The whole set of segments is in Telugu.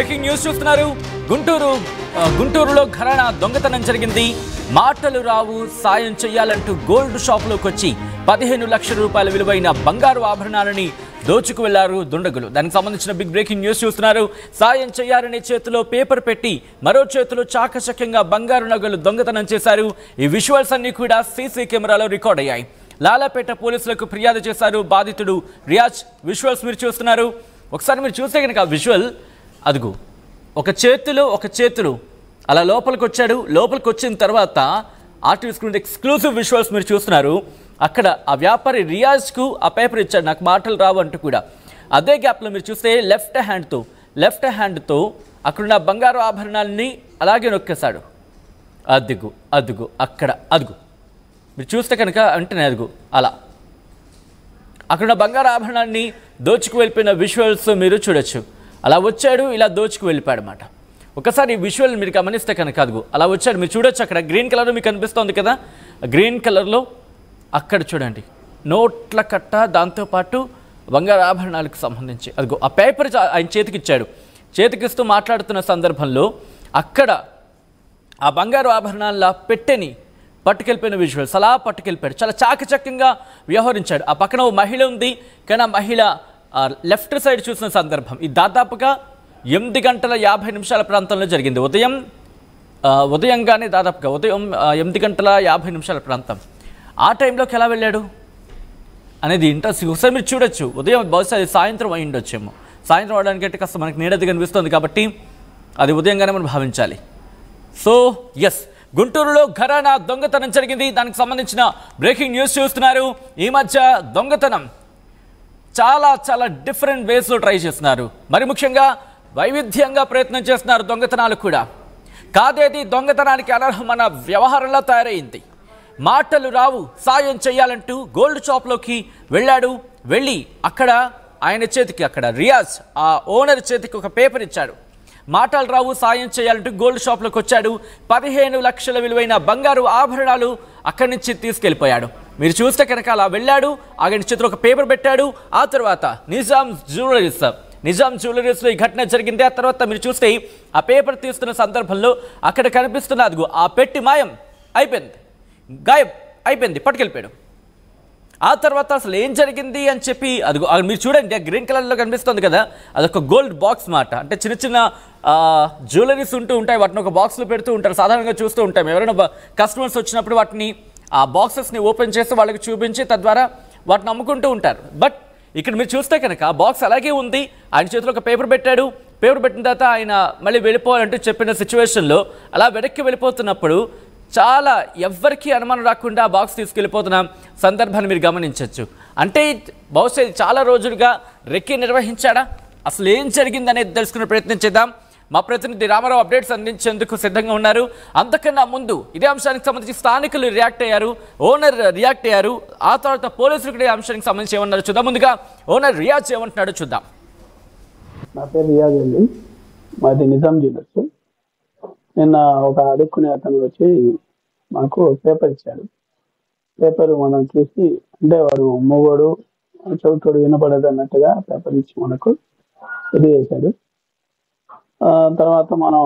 బ్రేకింగ్ న్యూస్ చూస్తున్నారు. గుంటూరులో ఘరానా దొంగతనం జరిగింది. మాటలు రావు సాయం చేయాలంటూ గోల్డ్ షాప్లోకి వచ్చి 15 లక్షల రూపాయల విలువైన బంగారు ఆభరణాలని దోచుకు వెళ్లారు దుండగులు. దానికి సంబంధించిన బిగ్ బ్రేకింగ్ న్యూస్ చూస్తున్నారు. సాయం చేయాలనే చేతిలో పేపర్ పెట్టి మరో చేతిలో చాకచక్యంగా బంగారు నగలు దొంగతనం చేశారు. ఈ విజువల్స్ అన్ని కూడా సీసీ కెమెరాలో రికార్డ్ అయ్యాయి. లాలాపేట పోలీసులకు ఫిర్యాదు చేశారు బాధితుడు రియాజ్. విజువల్స్ మీరు చూస్తున్నారు. ఒకసారి మీరు చూస్తే కనుక విజువల్ అదుగు ఒక చేతులు అలా లోపలికి వచ్చాడు. లోపలికి వచ్చిన తర్వాత ఆర్టీవీ స్క్రీన్ ఎక్స్క్లూజివ్ విజువల్స్ మీరు చూస్తున్నారు. అక్కడ ఆ వ్యాపారి రియాజ్కు ఆ పేపర్ ఇచ్చాడు, నాకు మాటలు రావు అంటూ కూడా. అదే గ్యాప్లో మీరు చూస్తే లెఫ్ట్ హ్యాండ్తో అక్కడున్న బంగారు ఆభరణాలని అలాగే నొక్కేశాడు. అదుగు అదుగు మీరు చూస్తే కనుక అంటేనే అదుగు అలా అక్కడున్న బంగారు ఆభరణాన్ని దోచుకు వెళ్ళిపోయిన విజువల్స్ మీరు చూడొచ్చు. అలా వచ్చాడు, ఇలా దోచుకు వెళ్ళిపోయాడు అన్నమాట. ఒకసారి ఈ విజువల్ మీరు గమనిస్తే కనుక అదుగు అలా వచ్చాడు. మీరు చూడొచ్చు, అక్కడ గ్రీన్ కలర్ మీకు కనిపిస్తుంది కదా, గ్రీన్ కలర్లో అక్కడ చూడండి నోట్ల కట్ట, దాంతోపాటు బంగారు ఆభరణాలకు సంబంధించి అదిగో ఆ పేపర్ ఆయన చేతికి ఇచ్చాడు. చేతికిస్తూ మాట్లాడుతున్న సందర్భంలో అక్కడ ఆ బంగారు ఆభరణాల పెట్టెని పట్టుకెళ్ళిపోయిన విజువల్స్. అలా పట్టుకెళ్ళిపోయాడు, చాలా చాకచక్యంగా వ్యవహరించాడు. ఆ పక్కన ఓ మహిళ ఉంది, కానీ ఆ మహిళ లెఫ్ట్ సైడ్ చూసిన సందర్భం ఇది దాదాపుగా 8:50 ప్రాంతంలో జరిగింది. ఉదయంగానే దాదాపుగా ఉదయం 8:50 ప్రాంతం. ఆ టైంలోకి ఎలా వెళ్ళాడు అనేది ఇంట్రెస్టింగ్. ఒకసారి మీరు చూడొచ్చు. ఉదయం బహుశా అది సాయంత్రం అయి ఉండొచ్చేమో. సాయంత్రం అవడానికంటే కాస్త మనకి నీడది కనిపిస్తుంది కాబట్టి అది ఉదయంగానే మనం భావించాలి. సో ఎస్, గుంటూరులో ఘరానా దొంగతనం జరిగింది. దానికి సంబంధించిన బ్రేకింగ్ న్యూస్ చూస్తున్నారు. ఈ మధ్య దొంగతనం చాలా డిఫరెంట్ వేస్లో ట్రై చేస్తున్నారు. మరి ముఖ్యంగా వైవిధ్యంగా ప్రయత్నం చేస్తున్నారు దొంగతనాలు కూడా. కాదేది దొంగతనానికి అనర్హమైన వ్యవహారంలో తయారైంది. మాటలు రావు సాయం చేయాలంటూ గోల్డ్ షాప్లోకి వెళ్ళి అక్కడ ఆయన చేతికి, అక్కడ రియాజ్ ఆ ఓనర్ చేతికి ఒక పేపర్ ఇచ్చాడు. మాటలు రావు సాయం చేయాలంటూ గోల్డ్ షాప్లోకి వచ్చాడు. 15 లక్షల విలువైన బంగారు ఆభరణాలు అక్కడి నుంచి తీసుకెళ్ళిపోయాడు. మీరు చూస్తే కనుక అలా వెళ్ళాడు, ఆయన చేతిలో ఒక పేపర్ పెట్టాడు. ఆ తర్వాత నిజాం జ్యువెలరీస్లో ఈ ఘటన జరిగింది. ఆ తర్వాత మీరు చూస్తే ఆ పేపర్ తీస్తున్న సందర్భంలో అక్కడ కనిపిస్తున్న అదిగో ఆ పెట్టి మాయం అయిపోయింది, గాయబ్ అయిపోయింది, పట్టుకెళ్ళిపోయాడు. ఆ తర్వాత అసలు ఏం జరిగింది అని చెప్పి అదిగో మీరు చూడండి, గ్రీన్ కలర్లో కనిపిస్తుంది కదా, అదొక గోల్డ్ బాక్స్ మాట. అంటే చిన్న జ్యువెలరీస్ ఉంటూ ఉంటాయి, వాటిని ఒక బాక్స్లో పెడుతూ ఉంటారు. సాధారణంగా చూస్తూ ఉంటాం, ఎవరైనా కస్టమర్స్ వచ్చినప్పుడు వాటిని ఆ బాక్సెస్ని ఓపెన్ చేసి వాళ్ళకి చూపించి తద్వారా వాటిని అమ్ముకుంటూ ఉంటారు. బట్ ఇక్కడ మీరు చూస్తే కనుక ఆ బాక్స్ అలాగే ఉంది. ఆయన చేతిలో ఒక పేపర్ పెట్టాడు. పేపర్ పెట్టిన తర్వాత ఆయన మళ్ళీ వెళ్ళిపోవాలంటూ చెప్పిన సిచ్యువేషన్లో అలా వెనక్కి వెళ్ళిపోతున్నప్పుడు చాలా ఎవ్వరికీ అనుమానం రాకుండా ఆ బాక్స్ తీసుకెళ్ళిపోతున్న సందర్భాన్ని మీరు గమనించవచ్చు. అంటే బహుశా చాలా రోజులుగా రెక్కి నిర్వహించాడా, అసలు ఏం జరిగింది అనేది తెలుసుకునే ప్రయత్నం చేద్దాం. మా ప్రతినిధి రామారావు అప్డేట్స్ అందించేందుకు సిద్ధంగా ఉన్నారు. అంతకన్నా ముందు ఇదే అంశానికి సంబంధించి స్థానికులు రియాక్ట్ అయ్యారు, ఓనర్ రియాక్ట్ అయ్యారు. ఆ తర్వాత పోలీసులు కూడా ఈ అంశానికి సంబంధించి ఏమన్నారో చూద్దాం. ముందుగా ఓనర్ రియాజ్ ఏమంటున్నాడో చూద్దాం. నా పేరు రియాజ్ అండి, మాది నిజాం జ్యువెలర్స్. నిన్న ఒక అడుక్కునే అతను వచ్చి మాకు పేపర్ ఇచ్చాడు. పేపర్ మనం చూసి, అంటే వాడు మూగోడు చౌటోడు వినపడదు అన్నట్టుగా పేపర్ ఇచ్చి మనకు ఇది చేశాడు. తర్వాత మనం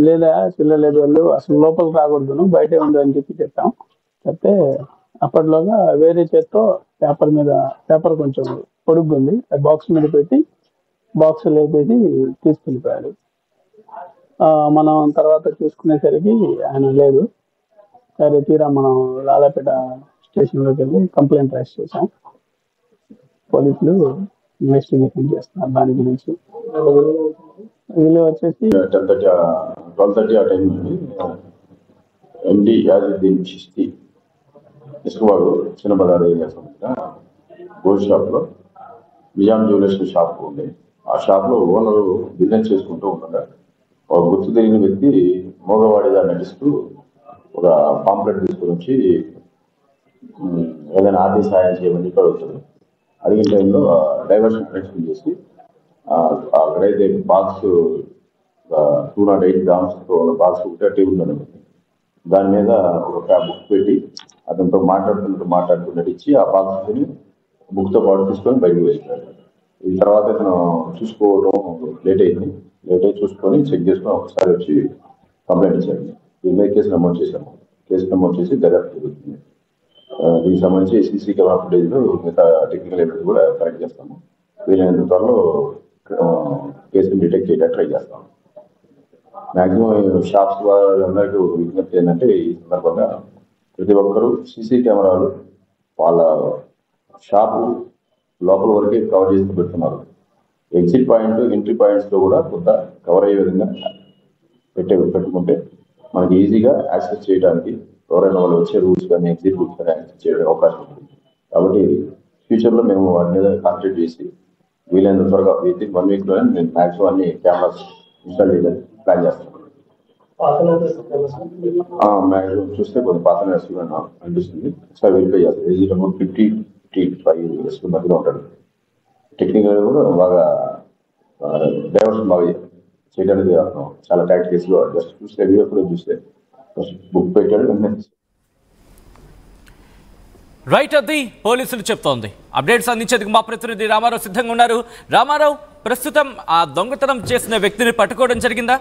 లేదా చిల్లలేదు, వాళ్ళు అసలు లోపలికి రాకూడదును బయటే ఉంది అని చెప్పాం. చెప్తే అప్పట్లోగా వేరే చేత్తో పేపర్ కొంచెం పొడుగ్గుంది, బాక్స్ మీద పెట్టి బాక్స్ లేపేసి తీసుకెళ్ళిపోయాడు. మనం తర్వాత చూసుకునేసరికి ఆయన లేదు. సరే తీరా మనం లాలాపేట స్టేషన్లోకి వెళ్ళి కంప్లైంట్ రైజ్ చేశాం. పోలీసులు ఇన్వెస్టిగేషన్ చేస్తున్నారు దాని గురించి. వీళ్ళు వచ్చేసి 12:30 ఆ టైం నుండి ఎండి యాజుద్దీన్ చిష్తి ఇసుకవాడు చిన్న బజార్ ఏరియా సంబంధించిన గోల్డ్ షాప్లో నిజాం జ్యువెలర్స్ షాప్ ఉంది. ఆ షాప్లో ఓనరు బిజినెస్ చేసుకుంటూ ఉండగా ఒక గుర్తు తెలియని వ్యక్తి మోగవాడిగా నటిస్తూ ఒక పాంప్లెట్ తీసుకొని వచ్చి ఏదైనా ఆర్థిక సహాయం చేయమని చెప్పి అడుగుతాడు. అడిగిన టైంలో డైవర్షన్ ప్రయత్నం చేసి అక్కడైతే బాక్స్ 208 గ్రామ్స్ బాక్స్ ఒకటే టేబుల్ అనేది, దాని మీద ఒక బుక్ పెట్టి అతనితో మాట్లాడుతూ నడిచి ఆ బాక్స్ని బుక్తో పాటు తీసుకొని బయటకు వెళ్ళిపోయాడు. ఈ తర్వాత ఇతను చూసుకోవడం లేట్ అయింది. లేట్ అయి చూసుకొని చెక్ చేసుకొని ఒకసారి వచ్చి కంప్లైంట్ ఇచ్చారు. దీని మీద కేసు నమోదు చేశాము. కేసు నమోదు చేసి దర్యాప్తు జరుగుతుంది. దీనికి సంబంధించి సీసీ కెమెరా ఫుటేజ్ మిగతా టెక్నికల్ ఎవిడెన్స్ కూడా కలెక్ట్ చేస్తాము. వీలైనంత త్వరలో కేసుని డిటెక్ట్ చేయడానికి ట్రై చేస్తాము. మాక్సిమం షాప్స్ వాళ్ళందరికీ విజ్ఞప్తి ఏంటంటే ఈ సందర్భంగా ప్రతి ఒక్కరూ సీసీ కెమెరాలు వాళ్ళ షాపు లోపల వరకే కవర్ చేసి పెడుతున్నారు. ఎగ్జిట్ పాయింట్ ఎంట్రీ పాయింట్స్లో కూడా కొంత కవర్ అయ్యే విధంగా పెట్టుకుంటే మనకి ఈజీగా యాక్సెస్ చేయడానికి ఎవరైనా వాళ్ళు వచ్చే రూట్స్ కానీ ఎగ్జిట్ రూట్స్ కానీ యాక్సెస్ చేయడానికి అవకాశం ఉంటుంది. కాబట్టి ఫ్యూచర్లో మేము వాటి మీద కాన్సన్ట్రేట్ చేసి వీలైనంత త్వరగా విత్ ఇన్ 1 వీక్లోనే నేను మ్యాక్సిమం అన్ని కెమెరాస్ ఇన్స్టాల్ చేయడానికి ప్లాన్ చేస్తాను. మ్యాక్సిమం చూస్తే కొంచెం పాత నేర్చుకుని అనిపిస్తుంది. ఒకసారి వెరిఫై చేస్తాను. ఈజీ అమౌంట్ 50-55 ఇయర్స్ మధ్యలో ఉంటాడు. టెక్నికల్ కూడా బాగా డైవర్షన్ బాగా చేయడానికి చాలా టాక్టిక్స్గా జస్ట్ చూస్తే రివ్యూ కూడా చూస్తే బుక్ పెట్టాడు. రైట్, అది పోలీసులు చెప్తోంది. అప్డేట్స్ అందించేందుకు మా ప్రతినిధి రామారావు సిద్ధంగా ఉన్నారు. రామారావు, ప్రస్తుతం ఆ దొంగతనం చేసిన వ్యక్తిని పట్టుకోవడం జరిగిందా?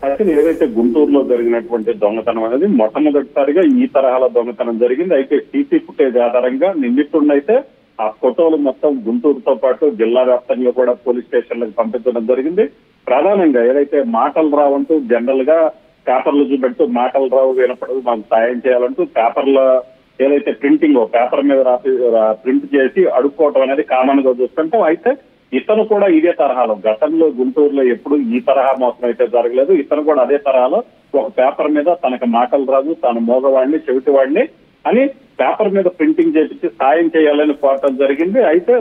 అయితే ఏదైతే గుంటూరులో జరిగినటువంటి దొంగతనం అనేది మొట్టమొదటిసారిగా ఈ తరహాలో దొంగతనం జరిగింది. అయితే సీసీ ఫుటేజ్ ఆధారంగా నిందితుడినైతే ఆ ఫోటోలు మొత్తం గుంటూరుతో పాటు జిల్లా వ్యాప్తంగా కూడా పోలీస్ స్టేషన్లకు పంపించడం జరిగింది. ప్రధానంగా ఏదైతే మాటలు రావంటూ జనరల్ గా పేపర్లు చూపెడుతూ మాటలు రావు వినపడదు మాకు సాయం చేయాలంటూ పేపర్ల ఏదైతే ప్రింటింగ్ పేపర్ మీద రాసి ప్రింట్ చేసి అడుక్కోవటం అనేది కామన్ గా చూస్తుంటాం. అయితే ఇతను కూడా ఇదే తరహాలో గతంలో గుంటూరులో ఎప్పుడు ఈ తరహా మోసం అయితే జరగలేదు. ఇతను కూడా అదే తరహాలో ఒక పేపర్ మీద తనకు మాటలు రాదు, తాను మోగవాడిని చెవిటివాడిని అని పేపర్ మీద ప్రింటింగ్ చేపించి సాయం చేయాలని కోరటం జరిగింది. అయితే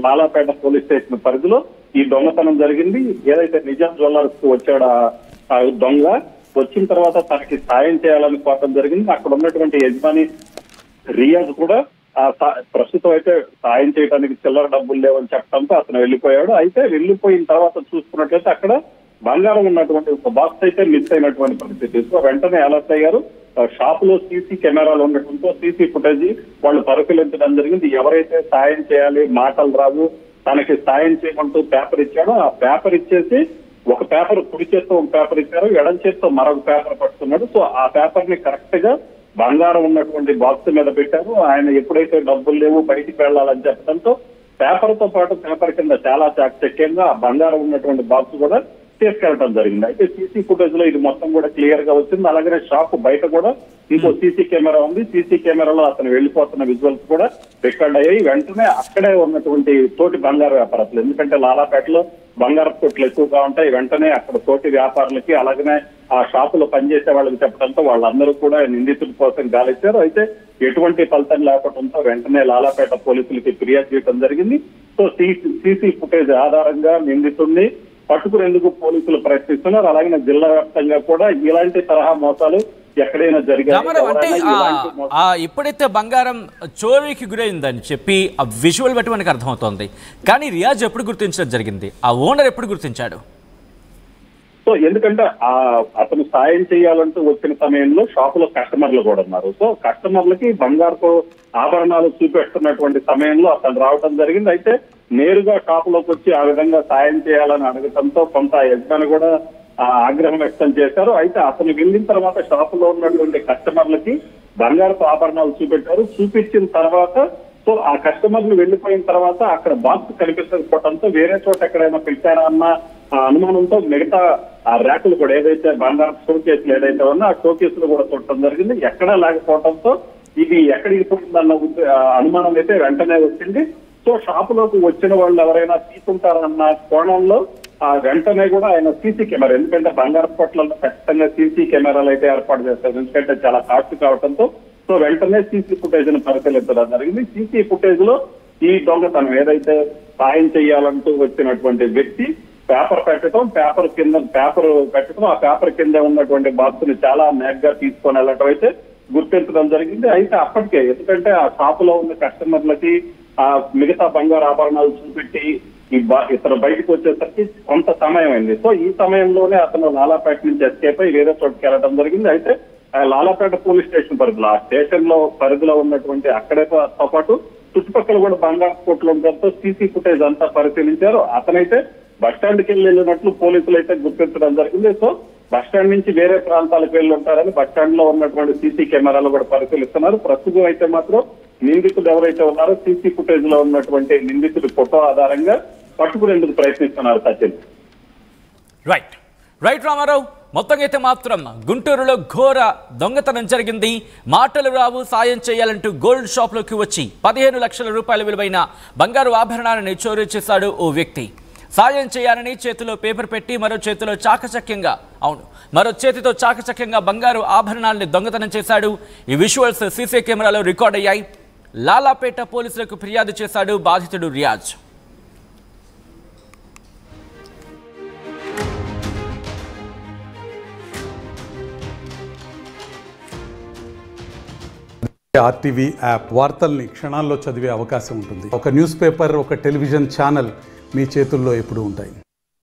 లాలాపేట పోలీస్ స్టేషన్ పరిధిలో ఈ దొంగతనం జరిగింది. ఏదైతే నిజాం జ్యువెలర్స్ కు వచ్చాడు ఆ దొంగ, వచ్చిన తర్వాత తనకి సాయం చేయాలని కోరటం జరిగింది. అక్కడ ఉన్నటువంటి యజమాని రియాజ్ కూడా ప్రస్తుతం అయితే సాయం చేయడానికి చిల్లర డబ్బులు లేవని చెప్పడంతో అతను వెళ్ళిపోయాడు. అయితే వెళ్ళిపోయిన తర్వాత చూసుకున్నట్లయితే అక్కడ బంగారం ఉన్నటువంటి ఒక బాక్స్ అయితే మిస్ అయినటువంటి పరిస్థితి. సో వెంటనే అలర్ట్ అయ్యారు. షాప్ లో సీసీ కెమెరాలు ఉండటంతో సీసీ ఫుటేజ్ వాళ్ళు పరిశీలించడం జరిగింది. ఎవరైతే సాయం చేయాలి మాటలు రావు తనకి సాయం చేయమంటూ పేపర్ ఇచ్చాడో ఆ పేపర్ ఇచ్చేసి ఒక పేపర్ కుడి చేత్తో ఒక పేపర్ ఇచ్చారు, ఎడం చేత్తో మరొక పేపర్ పట్టుకున్నాడు. సో ఆ పేపర్ ని కరెక్ట్ గా బంగారం ఉన్నటువంటి బాక్స్ మీద పెట్టారు. ఆయన ఎప్పుడైతే డబ్బులు లేవు బయటికి వెళ్ళాలని చెప్పడంతో పేపర్ తో పాటు పేపర్ కింద చాలా చాకచక్యంగా బంగారం ఉన్నటువంటి బాక్స్ కూడా తీసుకెళ్లడం జరిగింది. అయితే సీసీ ఫుటేజ్ లో ఇది మొత్తం కూడా క్లియర్ గా వచ్చింది. అలాగే షాప్ బయట కూడా ఇంకో సీసీ కెమెరా ఉంది. సీసీ కెమెరాలో అతను వెళ్లిపోతున్న విజువల్స్ కూడా రికార్డ్ అయ్యాయి. వెంటనే అక్కడే ఉన్నటువంటి తోటి బంగారు వ్యాపారస్తులు, ఎందుకంటే లాలాపేటలో బంగారపు కొట్లు ఎక్కువగా ఉంటాయి, వెంటనే అక్కడ తోటి వ్యాపారులకి అలాగనే ఆ షాపులో పనిచేసే వాళ్ళకి చెప్పడంతో వాళ్ళందరూ కూడా నిందితుల కోసం గాలిచ్చారు. అయితే ఎటువంటి ఫలితం లేకపోవడంతో వెంటనే లాలాపేట పోలీసులకి ఫిర్యాదు చేయడం జరిగింది. సో సీసీ ఫుటేజ్ ఆధారంగా నిందితుడిని పట్టుకునేందుకు పోలీసులు ప్రయత్నిస్తున్నారు. అలాగే జిల్లా వ్యాప్తంగా కూడా ఇలాంటి తరహా మోసాలు ఎక్కడైనా జరిగాయి. ఎప్పుడైతే బంగారం చోరీకి గురైందని చెప్పి ఆ విజువల్ బట్టి మనకు అర్థమవుతోంది. కానీ రియాజ్ ఎప్పుడు గుర్తించడం జరిగింది? ఆ ఓనర్ ఎప్పుడు గుర్తించాడు? సో ఎందుకంటే అతను సాయం చేయాలంటూ వచ్చిన సమయంలో షాపులో కస్టమర్లు కూడా ఉన్నారు. సో కస్టమర్లకి బంగారు ఆభరణాలు చూపెడుతున్నటువంటి సమయంలో అతను రావడం జరిగింది. అయితే నేరుగా షాపులోకి వచ్చి ఆ విధంగా సాయం చేయాలని అడగటంతో కొంత యజమాని కూడా ఆగ్రహం వ్యక్తం చేశారు. అయితే అతను వెళ్ళిన తర్వాత షాపులో ఉన్నటువంటి కస్టమర్లకి బంగారపు ఆభరణాలు చూపెట్టారు. చూపించిన తర్వాత సో ఆ కస్టమర్లు వెళ్లిపోయిన తర్వాత అక్కడ బాక్స్ కనిపించకపోవడంతో వేరే చోట ఎక్కడైనా పెట్టారా అన్న అనుమానంతో మిగతా ఆ ర్యాకులు కూడా ఏదైతే బంగారం షోకేసులు ఏదైతే ఉన్నా ఆ షోకేసులు కూడా చూడటం జరిగింది. ఎక్కడా లేకపోవడంతో ఇది ఎక్కడికి పోయిందన్న అనుమానం అయితే వెంటనే వచ్చింది. సో షాపులోకి వచ్చిన వాళ్ళు ఎవరైనా తీసుకుంటారన్న కోణంలో వెంటనే కూడా ఆయన సీసీ కెమెరా, ఎందుకంటే బంగారు పొట్లలో ఖచ్చితంగా సీసీ కెమెరాలు అయితే ఏర్పాటు చేస్తారు, ఎందుకంటే చాలా కాస్ట్ కావడంతో. సో వెంటనే సీసీ ఫుటేజ్ ని పరిశీలించడం జరిగింది. సీసీ ఫుటేజ్ లో ఈ దొంగతనం ఏదైతే సాయం చేయాలంటూ వచ్చినటువంటి వ్యక్తి పేపర్ పెట్టడం, పేపర్ పెట్టడం, ఆ పేపర్ కింద ఉన్నటువంటి బాక్స్ ని చాలా నేగ్గా తీసుకొని వెళ్ళటం అయితే గుర్తించడం జరిగింది. అయితే అప్పటికే ఎందుకంటే ఆ షాపులో ఉన్న కస్టమర్లకి ఆ మిగతా బంగారు ఆభరణాలు చూపెట్టి ఇతను బయటకు వచ్చేసరికి కొంత సమయం అయింది. సో ఈ సమయంలోనే అతను లాలాపేట నుంచి ఎస్కేప్ అయి వేరే చోటుకి వెళ్ళడం జరిగింది. అయితే లాలాపేట పోలీస్ స్టేషన్ పరిధిలో ఆ స్టేషన్ లో పరిధిలో ఉన్నటువంటి అక్కడతో పాటు చుట్టుపక్కల కూడా బంగారు కోట్లు ఉండడంతో సీసీ ఫుటేజ్ అంతా పరిశీలించారు. అతనైతే బస్ స్టాండ్కి వెళ్ళినట్లు పోలీసులు అయితే గుర్తించడం జరిగింది. సో బస్ స్టాండ్ నుంచి వేరే ప్రాంతాలకు వెళ్ళి ఉంటారని బస్ స్టాండ్ లో ఉన్నటువంటి సీసీ కెమెరాలు కూడా పరిశీలిస్తున్నారు. ప్రస్తుతం అయితే మాత్రం నిందితులు ఎవరైతే ఉన్నారో సీసీ ఫుటేజ్ లో ఉన్నటువంటి నిందితుడి ఫోటో ఆధారంగా పట్టుకునేందుకు ప్రయత్నిస్తున్నారు సచిన్. రైట్ రామారావు, మొత్తంగా అయితే మాత్రం గుంటూరులో ఘోర దొంగతనం జరిగింది. మాటలు రావు, సాయం చేయాలంటూ గోల్డ్ షాప్లోకి వచ్చి 15 లక్షల రూపాయల విలువైన బంగారు ఆభరణాలను చోరీ చేశాడు ఓ వ్యక్తి. సాయం చేయాలని చేతిలో పేపర్ పెట్టి మరో చేతితో చాకచక్యంగా బంగారు ఆభరణాలని దొంగతనం చేశాడు. ఈ విజువల్స్ సీసీ కెమెరాలో రికార్డ్ అయ్యాయి. లాలాపేట పోలీసులకు ఫిర్యాదు చేశాడు బాధితుడు రియాజ్. ఆర్టీవీ యాప్ వార్తల్ని క్షణాల్లో చదివే అవకాశం ఉంటుంది. ఒక న్యూస్ పేపర్, ఒక టెలివిజన్ ఛానల్ మీ చేతుల్లో ఎప్పుడూ ఉంటాయి.